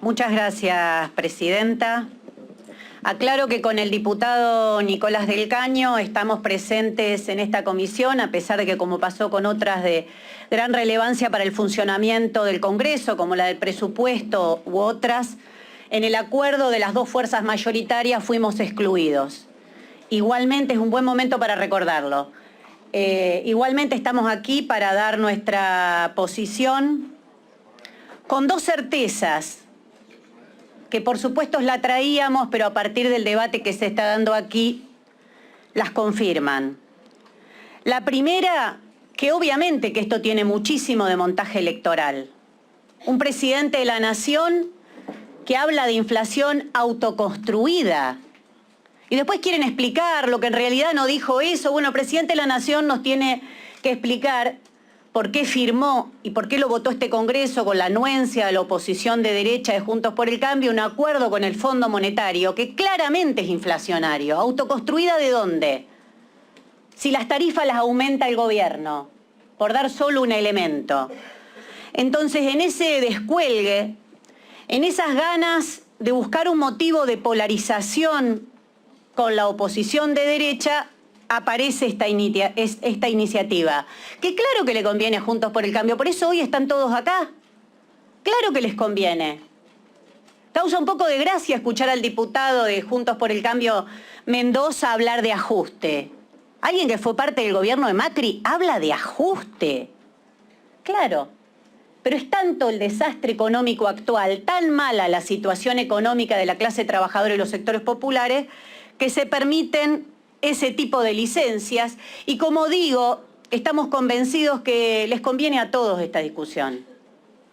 Muchas gracias, presidenta. Aclaro que con el diputado Nicolás del Caño estamos presentes en esta comisión, a pesar de que, como pasó con otras de gran relevancia para el funcionamiento del Congreso, como la del presupuesto u otras, en el acuerdo de las dos fuerzas mayoritarias fuimos excluidos. Igualmente es un buen momento para recordarlo. Igualmente estamos aquí para dar nuestra posición con dos certezas, que por supuesto la traíamos, pero a partir del debate que se está dando aquí, las confirman. La primera, que obviamente que esto tiene muchísimo de montaje electoral. Un presidente de la Nación que habla de inflación autoconstruida. Y después quieren explicar lo que en realidad no dijo eso. Bueno, el presidente de la Nación nos tiene que explicar por qué firmó y por qué lo votó este Congreso con la anuencia de la oposición de derecha de Juntos por el Cambio, un acuerdo con el Fondo Monetario que claramente es inflacionario. ¿Autoconstruida de dónde? Si las tarifas las aumenta el gobierno, por dar solo un elemento. Entonces, en ese descuelgue, en esas ganas de buscar un motivo de polarización con la oposición de derecha, aparece esta iniciativa, que claro que le conviene a Juntos por el Cambio, por eso hoy están todos acá. Claro que les conviene. Causa un poco de gracia escuchar al diputado de Juntos por el Cambio, Mendoza, hablar de ajuste. Alguien que fue parte del gobierno de Macri habla de ajuste. Claro, pero es tanto el desastre económico actual, tan mala la situación económica de la clase trabajadora y los sectores populares, que se permiten ese tipo de licencias. Y como digo, estamos convencidos que les conviene a todos esta discusión.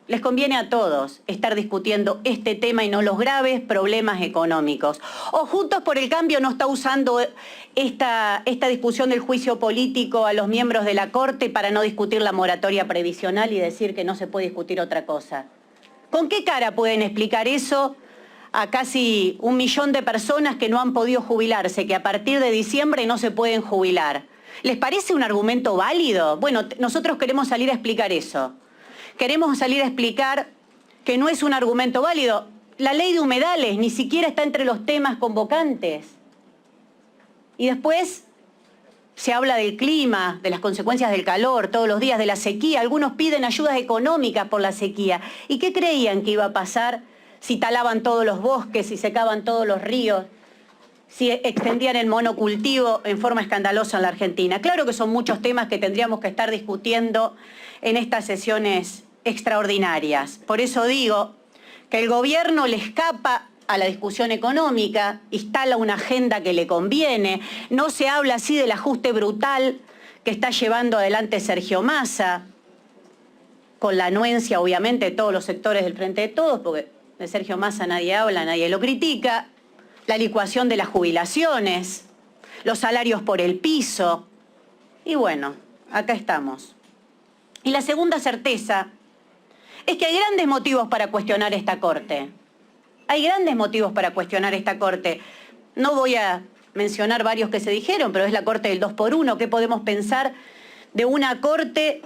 Les conviene a todos estar discutiendo este tema y no los graves problemas económicos. O Juntos por el Cambio no está usando esta discusión del juicio político a los miembros de la Corte para no discutir la moratoria previsional y decir que no se puede discutir otra cosa. ¿Con qué cara pueden explicar eso a casi 1 millón de personas que no han podido jubilarse, que a partir de diciembre no se pueden jubilar? ¿Les parece un argumento válido? Bueno, nosotros queremos salir a explicar eso. Queremos salir a explicar que no es un argumento válido. La ley de humedales ni siquiera está entre los temas convocantes. Y después se habla del clima, de las consecuencias del calor, todos los días, de la sequía. Algunos piden ayudas económicas por la sequía. ¿Y qué creían que iba a pasar si talaban todos los bosques, si secaban todos los ríos, si extendían el monocultivo en forma escandalosa en la Argentina? Claro que son muchos temas que tendríamos que estar discutiendo en estas sesiones extraordinarias. Por eso digo que el gobierno le escapa a la discusión económica, instala una agenda que le conviene, no se habla así del ajuste brutal que está llevando adelante Sergio Massa, con la anuencia obviamente de todos los sectores del Frente de Todos, porque de Sergio Massa nadie habla, nadie lo critica, la licuación de las jubilaciones, los salarios por el piso. Y bueno, acá estamos. Y la segunda certeza es que hay grandes motivos para cuestionar esta Corte. Hay grandes motivos para cuestionar esta Corte. No voy a mencionar varios que se dijeron, pero es la Corte del 2x1. ¿Qué podemos pensar de una Corte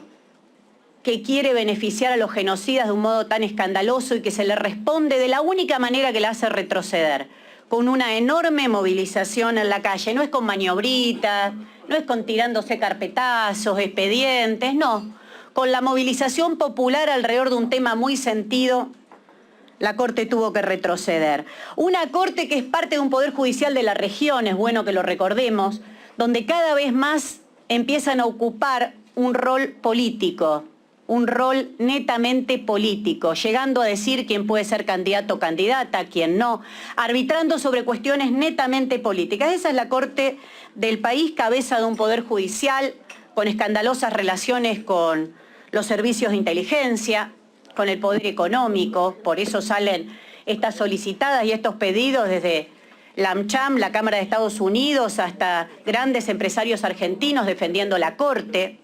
que quiere beneficiar a los genocidas de un modo tan escandaloso y que se le responde de la única manera que la hace retroceder, con una enorme movilización en la calle? No es con maniobritas, no es con tirándose carpetazos, expedientes, no. Con la movilización popular alrededor de un tema muy sentido, la Corte tuvo que retroceder. Una Corte que es parte de un poder judicial de la región, es bueno que lo recordemos, donde cada vez más empiezan a ocupar un rol político, un rol netamente político, llegando a decir quién puede ser candidato o candidata, quién no, arbitrando sobre cuestiones netamente políticas. Esa es la Corte del país, cabeza de un poder judicial con escandalosas relaciones con los servicios de inteligencia, con el poder económico. Por eso salen estas solicitadas y estos pedidos desde la AmCham, la Cámara de Estados Unidos, hasta grandes empresarios argentinos defendiendo la Corte,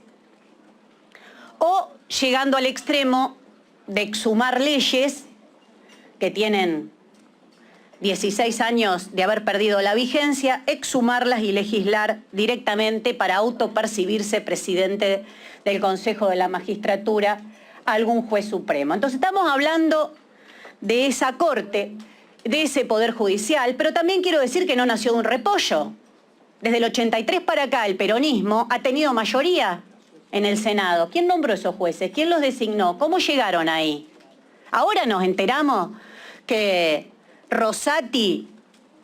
o llegando al extremo de exhumar leyes que tienen 16 años de haber perdido la vigencia, exhumarlas y legislar directamente para autopercibirse presidente del Consejo de la Magistratura, algún juez supremo. Entonces estamos hablando de esa Corte, de ese Poder Judicial, pero también quiero decir que no nació de un repollo. Desde el 83 para acá el peronismo ha tenido mayoría en el Senado. ¿Quién nombró esos jueces? ¿Quién los designó? ¿Cómo llegaron ahí? Ahora nos enteramos que Rosati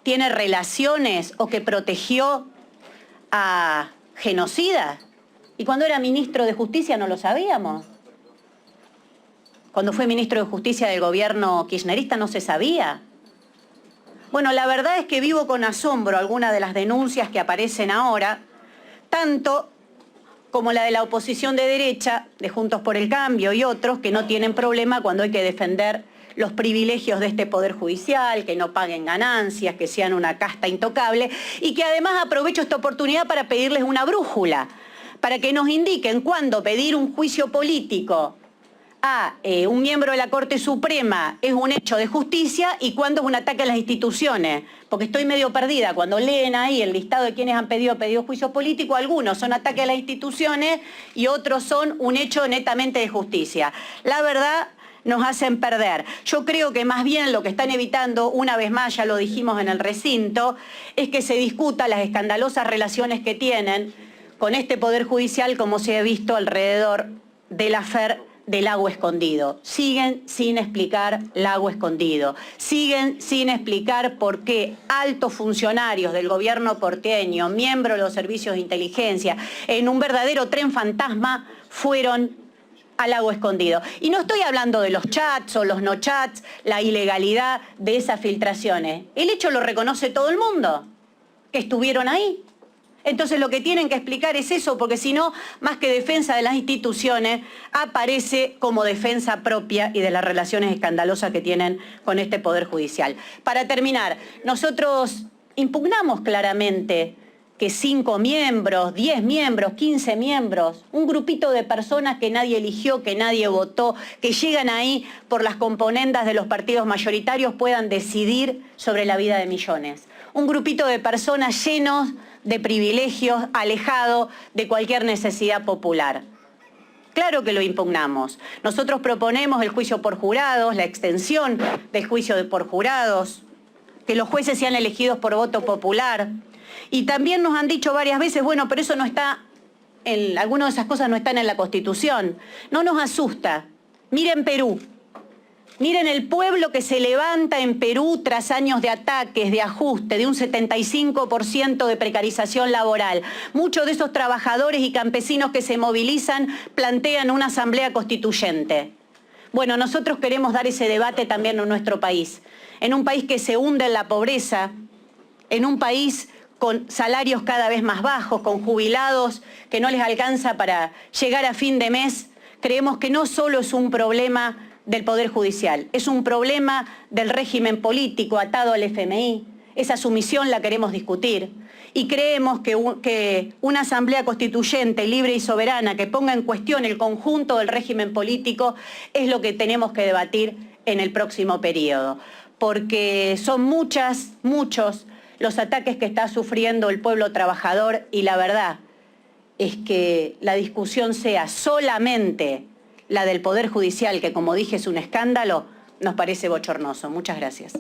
tiene relaciones o que protegió a genocidas. Y cuando era ministro de Justicia no lo sabíamos. Cuando fue ministro de Justicia del gobierno kirchnerista no se sabía. Bueno, la verdad es que vivo con asombro algunas de las denuncias que aparecen ahora, tanto como la de la oposición de derecha, de Juntos por el Cambio y otros, que no tienen problema cuando hay que defender los privilegios de este Poder Judicial, que no paguen ganancias, que sean una casta intocable, y que además aprovecho esta oportunidad para pedirles una brújula, para que nos indiquen cuándo pedir un juicio político a un miembro de la Corte Suprema es un hecho de justicia y cuándo es un ataque a las instituciones. Porque estoy medio perdida. Cuando leen ahí el listado de quienes han pedido juicio político, algunos son ataque a las instituciones y otros son un hecho netamente de justicia. La verdad, nos hacen perder. Yo creo que más bien lo que están evitando, una vez más, ya lo dijimos en el recinto, es que se discuta las escandalosas relaciones que tienen con este Poder Judicial, como se ha visto alrededor del afer del Lago Escondido. Siguen sin explicar Lago Escondido. Siguen sin explicar por qué altos funcionarios del gobierno porteño, miembros de los servicios de inteligencia, en un verdadero tren fantasma, fueron al Lago Escondido. Y no estoy hablando de los chats o los no chats, la ilegalidad de esas filtraciones. El hecho lo reconoce todo el mundo, que estuvieron ahí. Entonces lo que tienen que explicar es eso, porque si no, más que defensa de las instituciones, aparece como defensa propia y de las relaciones escandalosas que tienen con este Poder Judicial. Para terminar, nosotros impugnamos claramente que 5 miembros, 10 miembros, 15 miembros, un grupito de personas que nadie eligió, que nadie votó, que llegan ahí por las componendas de los partidos mayoritarios puedan decidir sobre la vida de millones. Un grupito de personas llenos de privilegios, alejado de cualquier necesidad popular. Claro que lo impugnamos. Nosotros proponemos el juicio por jurados, la extensión del juicio por jurados, que los jueces sean elegidos por voto popular. Y también nos han dicho varias veces, bueno, pero eso no está, algunas de esas cosas no están en la Constitución. No nos asusta. Miren Perú. Miren el pueblo que se levanta en Perú tras años de ataques, de ajuste, de un 75% de precarización laboral. Muchos de esos trabajadores y campesinos que se movilizan plantean una asamblea constituyente. Bueno, nosotros queremos dar ese debate también en nuestro país. En un país que se hunde en la pobreza, en un país con salarios cada vez más bajos, con jubilados que no les alcanza para llegar a fin de mes, creemos que no solo es un problema del Poder Judicial, es un problema del régimen político atado al FMI. Esa sumisión la queremos discutir y creemos que una asamblea constituyente libre y soberana que ponga en cuestión el conjunto del régimen político es lo que tenemos que debatir en el próximo periodo, porque son muchos los ataques que está sufriendo el pueblo trabajador y la verdad es que la discusión sea solamente la del Poder Judicial, que como dije es un escándalo, nos parece bochornoso. Muchas gracias.